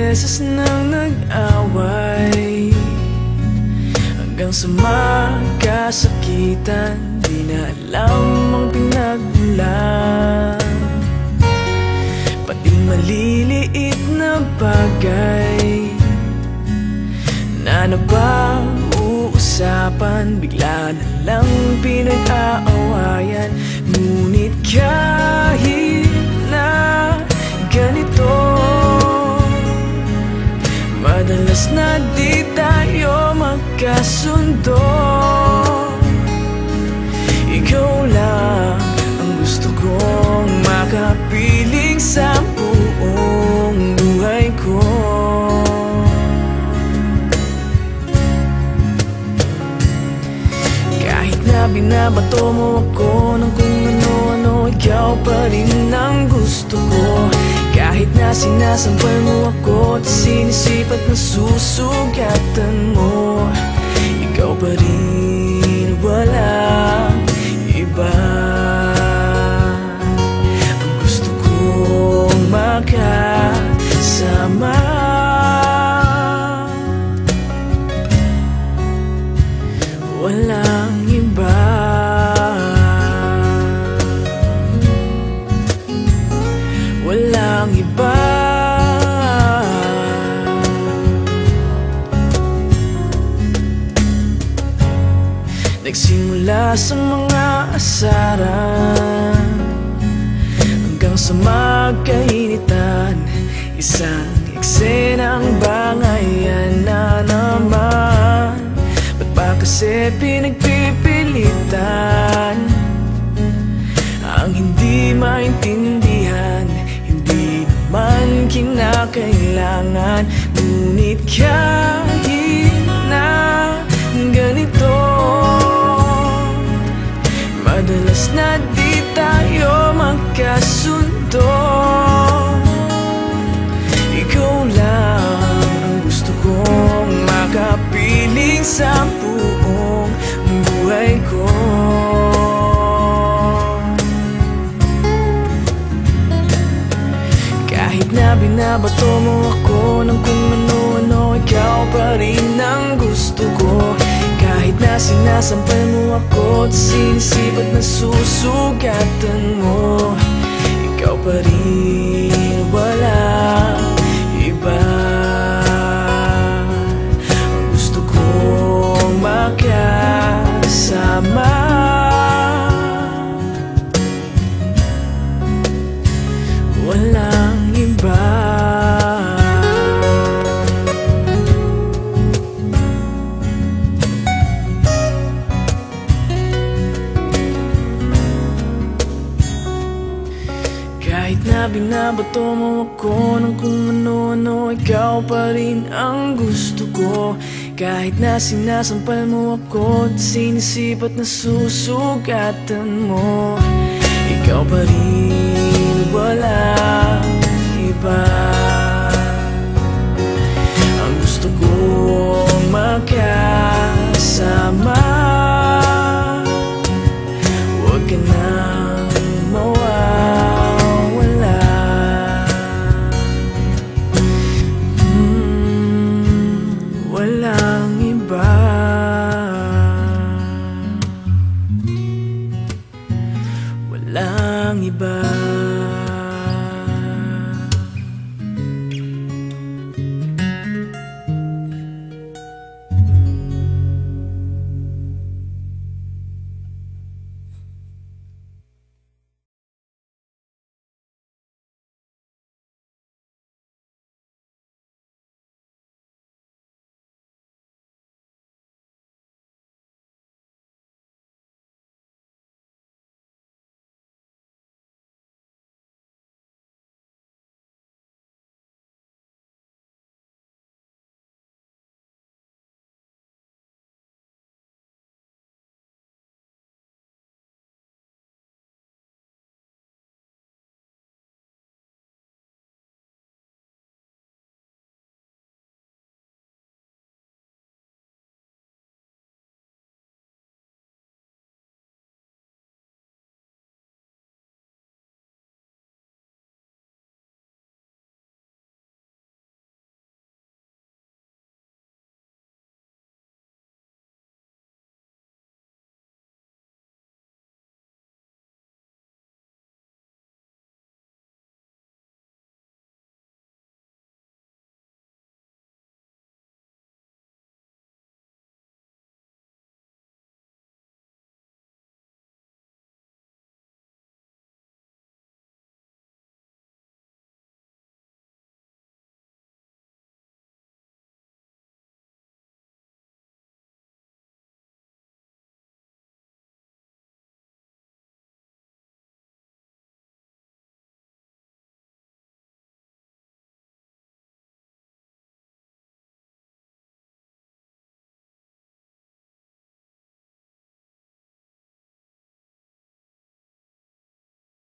beses nang nag-away, hanggang sa magkasakitan, di na alam ang pinagmulan. Pati maliliit na bagay na napag-uusapan, bigla na lang pinag-aawayan. Ngunit kahit na ganito, madalas na di tayo magkasundo. Ikaw lang ang gusto kong makapiling sa buong buhay ko. Kahit na binabato mo ako ng kung ano-ano, ikaw pa rin ang gusto ko. Kahit na sinasampal mo ako at sinisipat na susugatan mo, ikaw pa rin, walang iba. Ang gusto kong makasama, walang iba. Walang iba. Nagsimula sa mga asaran hanggang sa magkainitan, isang eksenang bangayan na naman. Ba't ba kasi pinagpipilitan ang hindi maintindihan? Hindi naman kinakailangan. Ngunit kahit na ganito, madalas na di tayo magkasundo. Ikaw lang ang gusto kong makapiling sa buong buhay ko. Kahit na binabato mo ako ng kung ano-ano, ikaw pa rin ang gusto ko. Kahit na sinasampal mo ako at sinisipat na susugatan mo, ikaw pa rin, walang iba. Ang gusto kong makasama, walang iba. Kahit na binabato mo ako ng kung ano-ano, ikaw pa rin ang gusto ko. Kahit na sinasampal mo ako at sinisipat na susugatan mo, ikaw pa rin, walang iba.